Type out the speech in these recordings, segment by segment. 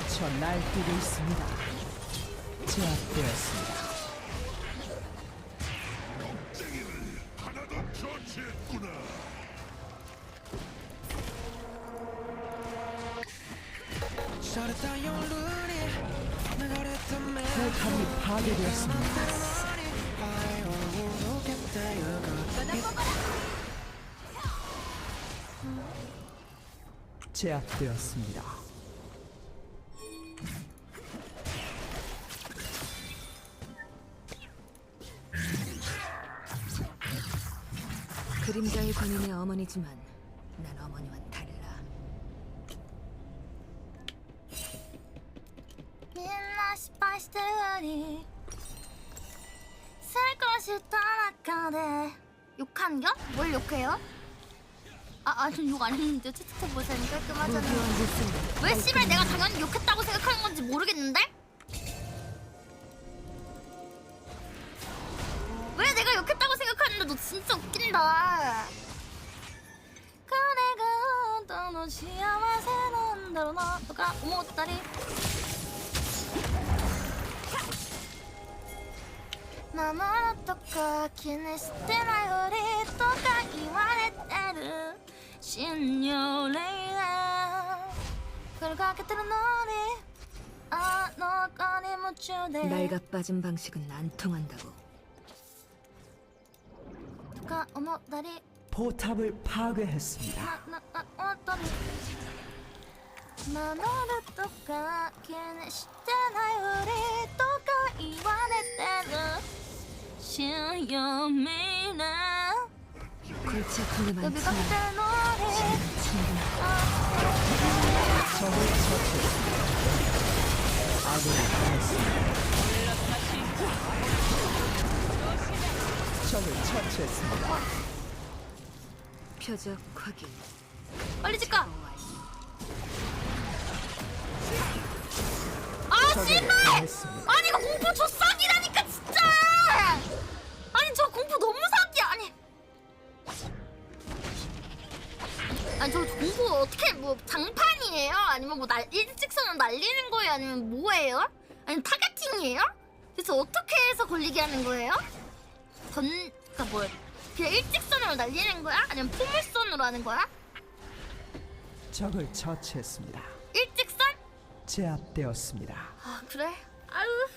미쳐 날뛰고 있습니다. 제압되었습니다. 하나도 처치했구나. 포탑이 파괴되었습니다. 제압되었습니다. 그림자의 관인의 어머니지만 난 어머니와는 달라. 민나失敗してるに成功した中で욕한겨? 뭘 욕해요? 아니 욕 안 했는데 채팅창 보자니 깔끔하잖아. 무교한 목소리. 왜 씨발 내가 당연히 욕했다고 생각하는 건지 모르겠는데? 왜 내가 욕했다고 생각하는데 너 진짜 웃긴다. 彼が本当の幸せなんだろうなとか思ったり守るとか気にしてないふりとか言われてる信用レイラーこれかけてるのにあの子に夢中で 날가 빠진 방식은 안 통한다고. とか思ったり 포탑을 파괴했습니다. 思ったり守るとか気にしてないふりとか言われてる信用ミラー 골치 아픈 게 呼びかけてる 많지만 のに 충분해. 적을 처치했습니다. 아군이 당했습니다. 적을 처치했습니다. 표적 확인. 빨리 집가. 아 적에게 씨발! 당했습니다. 아니 이거 공포 조싹이라니까 진짜. 아니 저 공포 너무 사기야. 아니 저 공포 어떻게 뭐 장판이에요? 아니면 뭐 일직선으로 날리는 거예요? 아니면 뭐예요? 아니면 타겟팅이에요? 대체 어떻게 해서 걸리게 하는 거예요? 그니까 뭐 그냥 일직선으로 날리는 거야? 아니면 포물선으로 하는 거야? 적을 처치했습니다. 일직선? 제압되었습니다. 아 그래? 아유.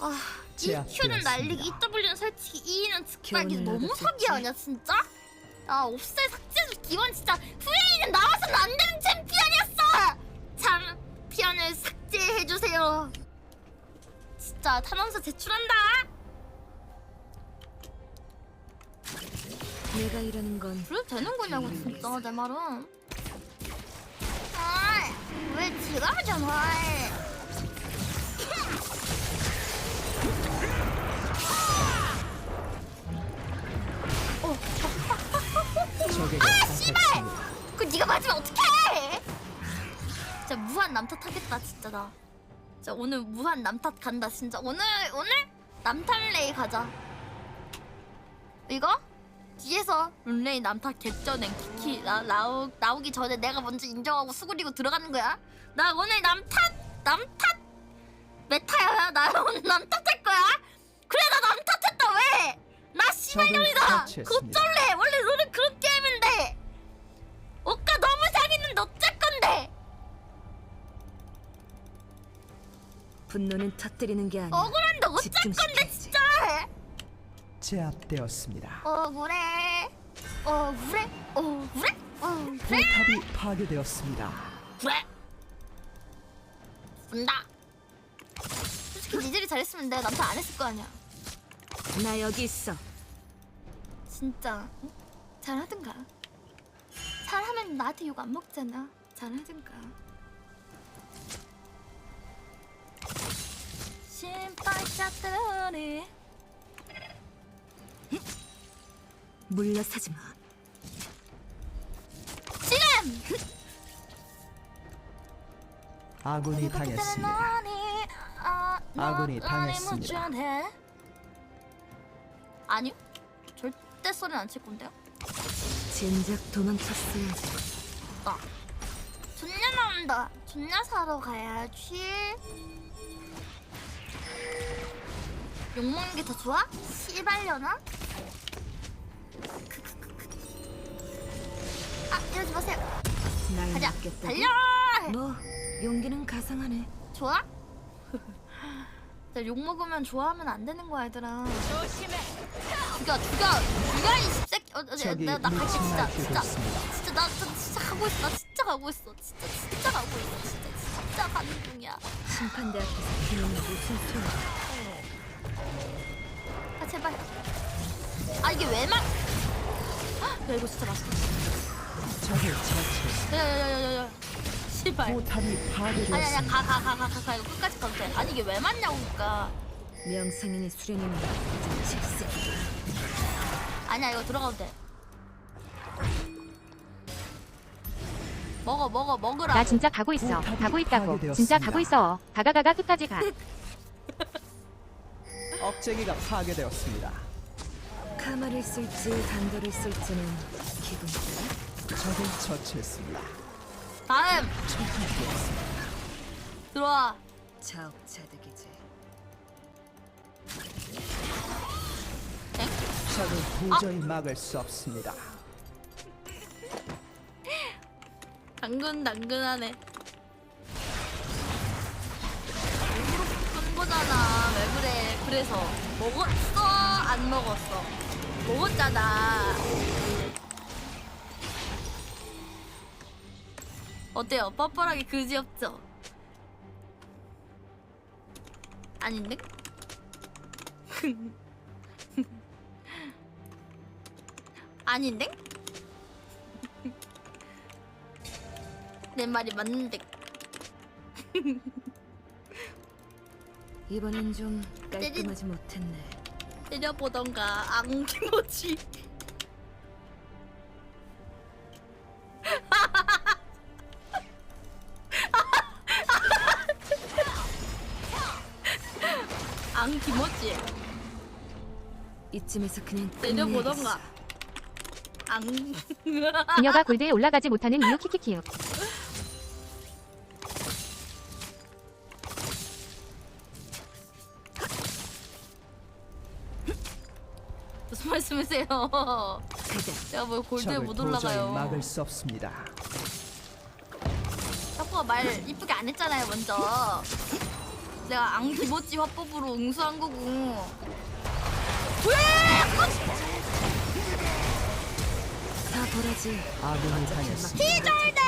아 제압되었습니다. EQ는 날리기, EW는 설치기, E는 즉각이 교훈을 너무 얻었겠지? 사기 아니야 진짜? 아 옵셀 삭제도 기원 진짜 후에이는 나와서는 안 되는 챔피언이었어! 챔피언을 삭제해주세요. 진짜 탄원서 제출한다. 내가 이러는 건 그래도 되는 거냐고 진짜 내 말은. 아왜 지랄하잖아. 적에게 씨발! 당했습니다. 그 네가 맞으면 어떡해! 진짜 무한 남탓 하겠다 진짜 나. 진짜 오늘 무한 남탓 간다 진짜. 오늘 남탓레이 가자. 이거 뒤에서 룬레이 남탓 개쩌낸 키키 나오기 전에 내가 먼저 인정하고 수그리고 들어가는 거야. 나 오늘 남탓 메타야. 나 오늘 남탓할 거야. 그래 나 남탓했다 왜? 나 씨발년이다. 적을 처치했습니다. 곧절래. 원래 룰은 그런 게임인데. 오까 너무 잘했는데 어쩔 건데. 분노는 터뜨리는 게 아니야. 억울한데 어쩔 건데 집중시켜야지. 진짜. 제압되었습니다. 억울해. 포탑이 파괴되었습니다. 그래. 본다. 솔직히 니들이 잘했으면 내가 남편 안 했을 거 아니야. 나 여기 있어. 진짜 응? 잘하든가. 잘하면 나한테 욕 안 먹잖아. 잘하든가. 심판샷들이 물러서지 마. 지금! 아군이 당했습니다. 아군이 당했습니다. 아니요. 절대 소리는 안 칠 건데요. 진작 도망쳤어야지. 존나 간다. 존나 사러 가야지. 욕먹는 게 더 좋아? 씨발려나? 아, 이러지 마세요. 날 가자. 맡겼다고? 달려! 뭐 용기는 가상하네. 좋아? 욕먹으면 좋아하면 안 되는 거야, 얘들아. 죽여, 이 씹새끼. 적이 나 갈게, 진짜. 미친을 진짜, 나 진짜 가고 있어. 나 진짜 가고 있어. 진짜 가고 있어. 진짜 가는 중이야. 심판대 앞에서 기능이 무슨 소리야? 아, 제발. 아, 이게 왜 막. 야, 이거 진짜 맛있다. 적을 처치했습니다. 야야야야야. 씨발. 포탑이 아니, 파괴되었습니다. 가. 이거 끝까지 가도 돼. 아니, 이게 왜 맞냐고, 그니까. 명상인의 수련이면 좀 질색. 아니야, 이거 들어가도 돼. 먹으라. 나 진짜 가고 있어. 가고 있다고. 진짜 가고 있어. 가가가가 끝까지 가. 억제기가 파괴되었습니다. 카마를 쓸지 단도를 쓸지는 기분 따라. 적을 처치했습니다. 다음 처치되었습니다. 들어와. 자업자득이지. 적을 도저히 막을 수 없습니다. 당근하네. 일부러 끈 거잖아. 왜 그래? 그래서 먹었어? 안 먹었어? 먹었잖아. 어때요? 뻔뻔하게 그지없죠? 아닌데? 아닌데? 내 말이 맞는데. 이번엔 좀 깔끔하지 못했네. 때려보던가 앙키모치. 앙키모치. 이쯤에서 그냥 때려보던가 앙. 그녀가 골드에 올라가지 못하는 이유 키키키요. 무슨 말씀이세요? 가자. 제가 뭐 골드에 적을 못 도저히 올라가요. 막을 수 없습니다. 샤프가 말 이쁘게 안 했잖아요 먼저. 내가 앙기모찌 화법으로 응수한 거고. 왜? 다 보라지. 아군이 당했습니다. 기절댕.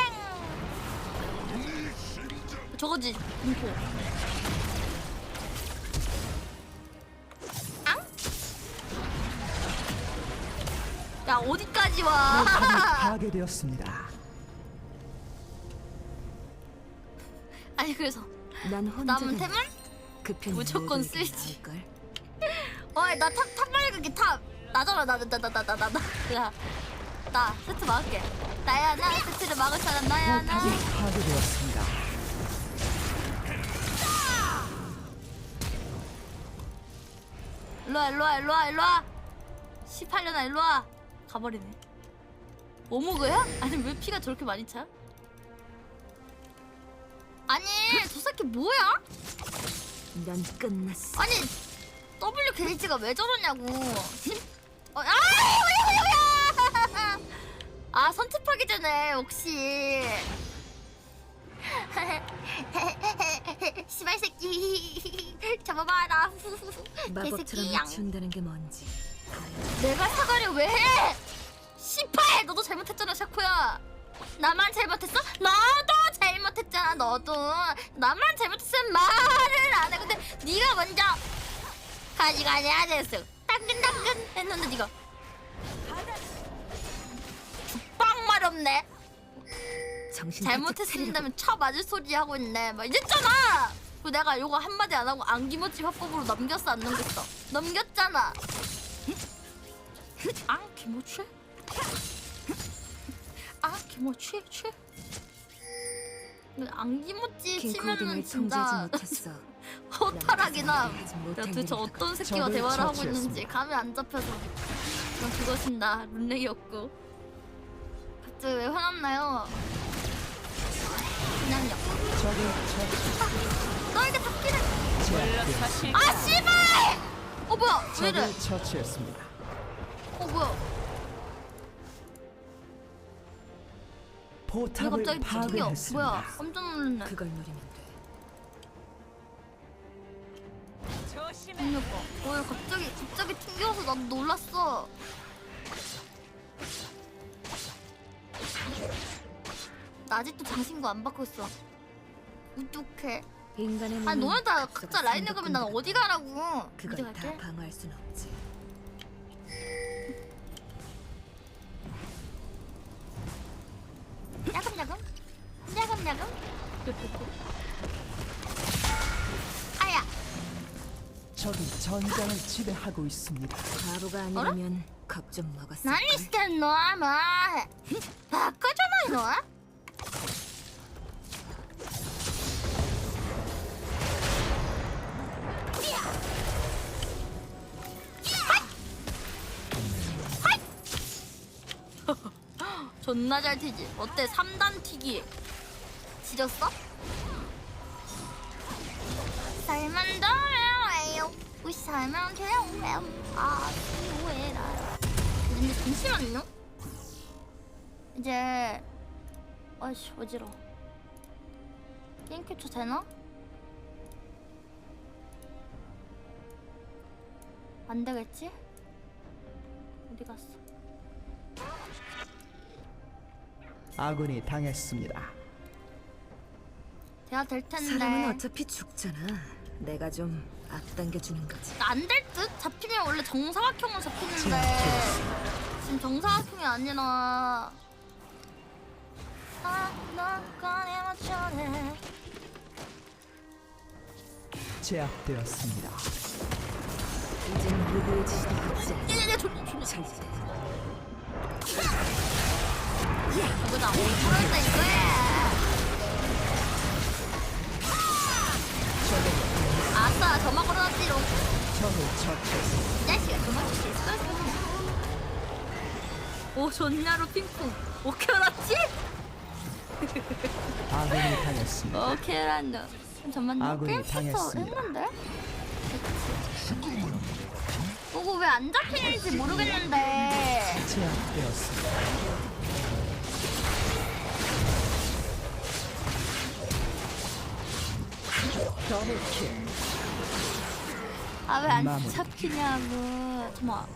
저거지 공포. 앙? 야 어디까지 와? 포탑이 파괴되었습니다. 아니 그래서 난 혼자 남은 템은? 그 편이 무조건 모두 이렇게 쓰이지. 나을걸? 어이 나탑 말그기 탑 나잖아 나 세트 막을게. 나야 나 세트를 막을 사람 나야 나. 포탑이 파괴되었습니다. 일로와 18년아 일로와. 가버리네. 오모그야? 아니 왜 피가 저렇게 많이 차? 아니 저 새끼 뭐야? 넌 끝났어. 아니 W 게이지가 왜 저러냐고. 왜 아 선택하기 전에 혹시 씨발 새끼 잡아봐라. 마법처럼 개새끼양. 미치운다는 게 뭔지. 내가 사과를 왜 해? 씨발 너도 잘못했잖아 샤쿠야. 나만 잘못했어? 너도 잘못했잖아 너도. 나만 잘못했으면 말을 안 해. 근데 네가 먼저 가지가지 하랬어. 따끈따끈 했는데 네가 빵말 없네. 정신 잘못했습니다면 쳐 맞을 소리 하고 있네. 막 이랬잖아. 그 내가 요거 한마디 안 하고 안기모찌 화법으로 넘겼어 안 넘겼어? 넘겼잖아. 안기모찌? 안기모찌? 안기모찌 치면은 킹코딩을 통제하지 진짜 못했어. 허탈하기나. 하지 못한 내가 도대체 일이라고. 어떤 새끼와 적을 대화를 하고 처치했습니다. 있는지 감이 안 잡혀서. 난 그것인다. 룬렉이었고. 갑자기 왜 화났나요? 그냥 잠깐만요. 적을 처치. 너에게 닿기를. 제압되었습니다. 아 씨발! 뭐야? 왜 이래? 적을 처치했습니다. 뭐야? 왜 포탑을 갑자기 튕겨? 파괴했습니다. 뭐야? 깜짝 놀랐네. 그걸 노리면 돼. 그러니까. 뭐야? 갑자기 튕겨서 나도 놀랐어. 나 아직도 장신구 안 받고 있어. 어떡해. 인간의 아 몸은 너네 다 각자가 각자 라인을 가면 난 생각하는 어디 가라고? 어디 그걸 다 갈게? 방어할 순 없지. 야금야금? 야금야금? 아야! 적이 전장을 지배하고 있습니다. 바보가 아니라면 겁좀 먹었을何걸.してんのお前バカじゃないの존나 잘 튀지. 어때? 3단 튀기. 지렸어? 살만더래요. 우리 살만 돼요. 아, 뭐해라. 근데 잠시만요. 이제 아이씨 어지러워. 게임 캡처 되나? 안 되겠지? 어디 갔어? 아군이 당했습니다. 돼야 될 사람은 텐데. 어차피 죽잖아. 내가 좀 앞당겨주는 거지. 안 될 듯? 잡히면 원래 정사각형으로 잡히는데 지금 정사각형이 아니라 나간에 맞춰내. 제압되었습니다. 이젠 누구의 지시도 받지 않아. 얘 존나 절대. 이거다. 오픈한다 이거야. 아싸 저만 걸어놨지롱. 적을 처치했습니다. 이 자식아 저만 칠수 있어? 오 좋냐로 핑퐁. 오케이 알았지? 아군이 당했습니다. 오케이 알았노. 잠깐만요. 아군이 게임 캡처 당했습니다. 했는데? 이거 왜 안 잡히는지 모르겠는데. 제압되었습니다. 더블킬. 아 왜 안 마무리. 잡히냐고. 잠깐만.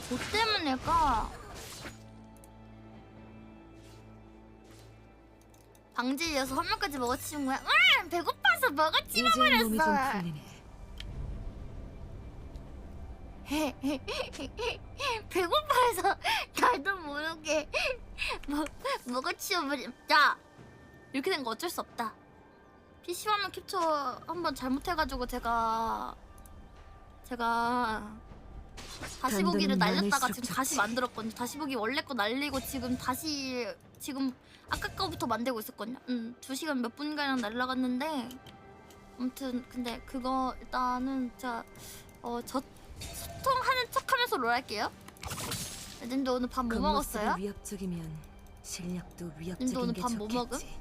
뭐 때문일까? 방지 이어서 한 명까지 먹어치운 거야? 배고파서 이제 몸이 좀 먹어치워버렸어. 풀리네. 배고파서 나도 모르게 먹어치워버림. 야! 이렇게 된 거 어쩔 수 없다. PC화면 캡처 한번 잘못해가지고 제가 다시 보기를 단단히 날렸다가 많을수록 지금 다시 좋지. 만들었거든요. 다시 보기 원래 거 날리고 지금 아까 거부터 만들고 있었거든요. 2시간 몇 분가량 날라갔는데 아무튼 근데 그거 일단은 제가 저 소통하는 척하면서 롤 할게요. 근데 오늘 밥 뭐 먹었어요? 위협적이면 실력도 근데 위협적인 오늘 게 밥 뭐 먹음? 좋겠지.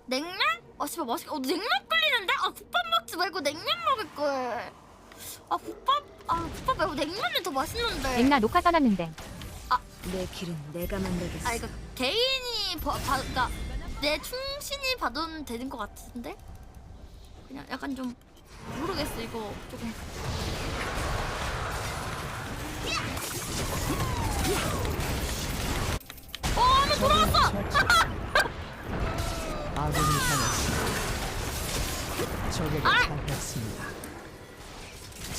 냉면? 아 씨발 맛있게 냉면 끓이는데? 아 국밥 먹지 말고 냉면 먹을걸. 아 국밥 말고 냉면이 더 맛있는데. 앵나 녹화 떠났는데. 내 길은 내가 만들겠어. 아 이거 개인이 그러니까 내 충신이 받으면 되는 것 같은데? 그냥 약간 좀 모르겠어 이거 조금. 한번 돌아왔어! 아군이 당했습니다. 적에게 당했습니다.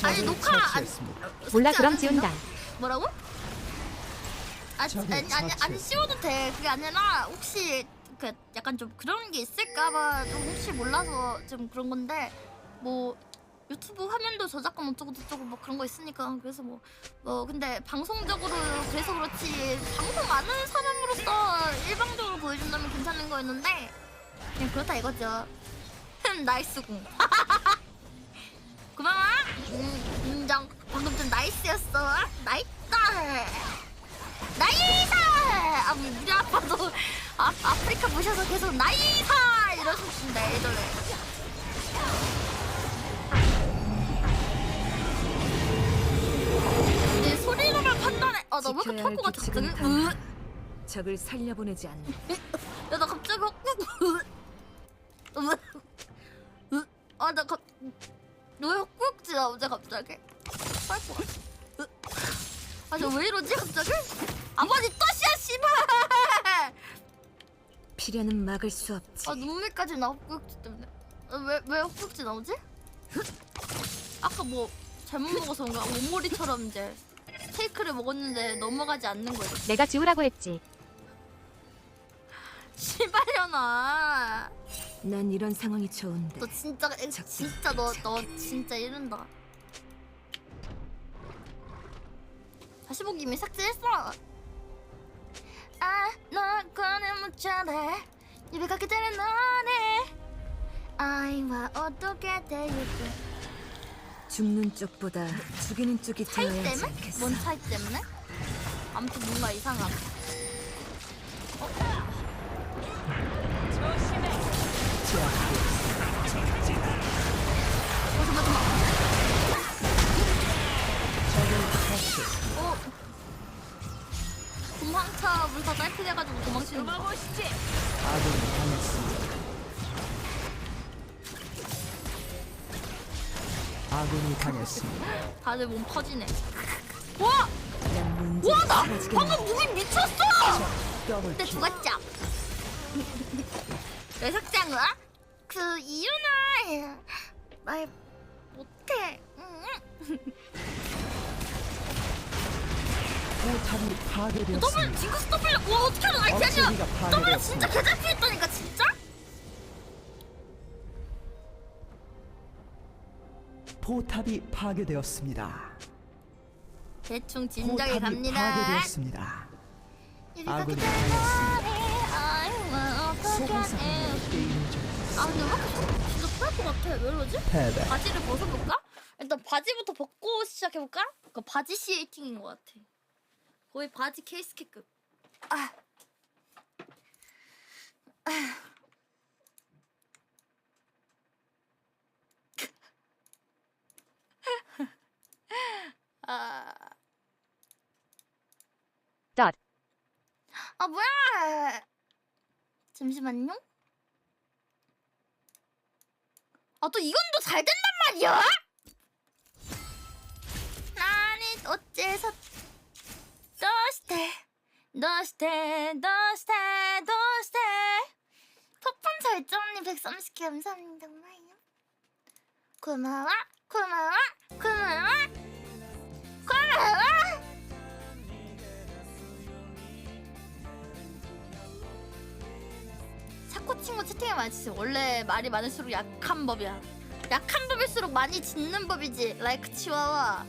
아니, 적을 녹화 안- 처치했습니다. 몰라 쉽지 그럼 않은데요? 지운다. 뭐라고? 저기 아니 안 자체. 씌워도 돼. 그게 아니라 혹시 그 약간 좀 그런 게 있을까봐 좀 혹시 몰라서 좀 그런 건데 뭐 유튜브 화면도 저작권 어쩌고 저쩌고 뭐 그런 거 있으니까 그래서 뭐 근데 방송적으로 그래서 그렇지 방송 아는 사람으로서 일방적으로 보여준다면 괜찮은 거였는데 그냥 그렇다 이거죠. 나이스 공. 인정. 방금 좀 나이스였어. 나이스. 나이스. 아 우리 아빠도 아프리카 모셔서 계속 나이스 이러셨는데 예전에. 내 소리로만 판단해. 나 왜 이렇게 지켜야 털 할 것 같아 갑자기? 규칙은 단 적을 살려보내지 않는 야 나 갑자기 아나 왜 헛구역지 나오지 갑자기? 털것 같아. 저 왜 이러지 갑자기? 아버지 또시야 씨발. 피려는 막을 수 없지. 눈물까지 나 헛구역지 때문에. 왜 헛구역지 나오지? 아까 뭐 잘못 먹어서 그런가? 오모리처럼 이제 스테이크를 먹었는데 넘어가지 않는 거야. 내가 지우라고 했지. 씨발려나. 난 이런 상황이 좋은데. 너 진짜 너 진짜 이른다. 다시 보기 이미 삭제했어. 널 꺼내 못 잡아. 입에 가기 전에 너네 아이와 어떻게 대유도. 죽는 쪽보다 죽이는 쪽이 차이 되어야지 때문에? 않겠어. 뭔 차이 때문에? 아무튼 뭔가 이상함. 적을 처치. 도망쳐. 우리 다 짧게돼가지고 도망치는 거. 아군이 당했습니다. 아군이 당했습니다. 다들 몸 퍼지네. 와! 난 문제 와, 나 사라지게 방금 무빙 미쳤어! 더블 근데 킬. 죽었죠? 왜 삭제한 거야? 그 이유는 말 못해. 포탑이 파괴되었습니다. 더블 징크스 더블. 와 어떻게 하는 아이티 아니야? 억제기가 더블 진짜 파괴되었습니다. 개잘피했다니까 진짜? 포탑이 파괴되었습니다. 대충 진작에 포탑이 갑니다. 파괴되었습니다. 이리 아군이 가기 전에 당했습니다. 아이고 어떻게 소방사 해. 게임 중 근데 왜 이렇게 진짜 토할 것 같아. 왜 이러지? 패배. 바지를 벗어볼까? 일단 바지부터 벗고 시작해볼까? 그 바지 시에이팅인 것 같아. 거의 바지 케이스케급. 덧. 뭐야? 잠시만요. 또 이건 또 잘 된단 말이야? 나는 어째서 도시대 첫번 설정님 130개 감사합니다. 고마워. 사코 친구 채팅에 많이 치지. 원래 말이 많을수록 약한 법이야. 약한 법일수록 많이 짓는 법이지. 라이크 치와와.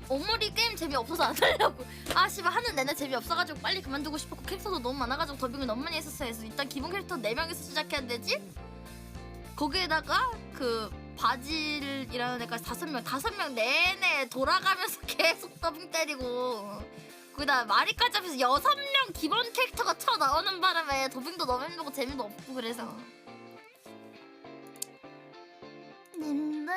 오모리 게임 재미없어서 안 하려고. 씨발 하는 내내 재미없어가지고 빨리 그만두고 싶었고 캐릭터도 너무 많아가지고 더빙을 너무 많이 했었어야 해서 일단 기본 캐릭터 4명에서 시작해야 되지? 거기에다가 그 바질이라는 애까지 5명 내내 돌아가면서 계속 더빙 때리고 거기다 마리까지 하면서 6명 기본 캐릭터가 쳐나오는 바람에 더빙도 너무 힘들고 재미도 없고 그래서 님들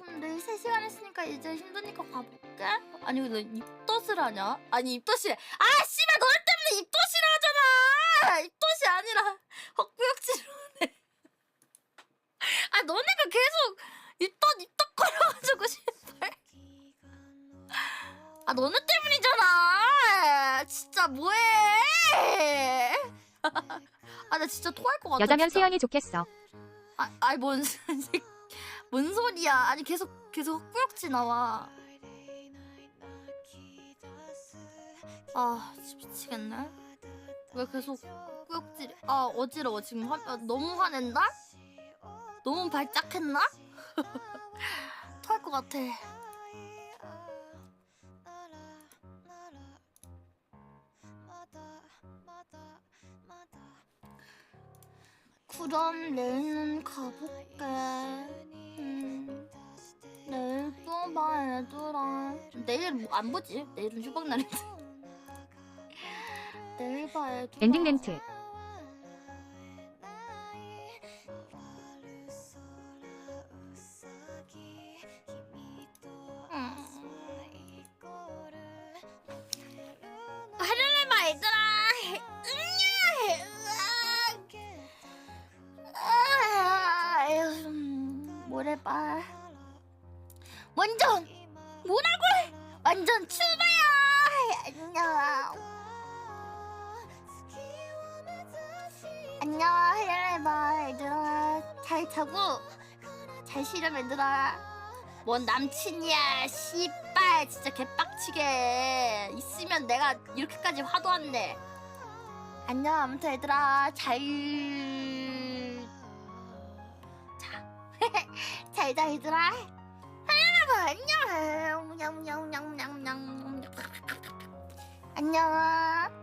근데 3시간 했으니까 이제 힘드니까 가볼게. 아니 왜 입덧을 하냐? 아니 입덧이래. 씨발 너네 때문에 입덧이라 하잖아. 입덧이 아니라 헛구역질을 하네. 너네가 계속 입덧 거려가지고 씨발. 너네 때문이잖아. 진짜 뭐해. 나 진짜 토할 것 같아. 여자면 진짜. 세연이 좋겠어. 뭔 소리야? 아니 계속 헛구역질 나와. 미치겠네. 왜 계속 헛구역질? 어지러워 지금. 너무 화낸다? 너무 발작했나? 토할 것 같아. 그럼 내일은 가볼게. 내일 또 봐, 얘들아. 내일 뭐 안 보지? 내일은 휴방날인데. 내일 봐, 얘들아. 엔딩 렌트. 하늘을 봐, 얘들아. 뭐래봐. 완전 뭐라고? 완전 추가야. 안녕 해봐 얘들아. 잘 자고 잘 쉬렴 얘들아. 뭔 남친이야 씨발. 진짜 개빡치게 있으면 내가 이렇게까지 화도 안 내. 안녕 아무튼 얘들아 잘 자 얘들아. 안녕. 안녕.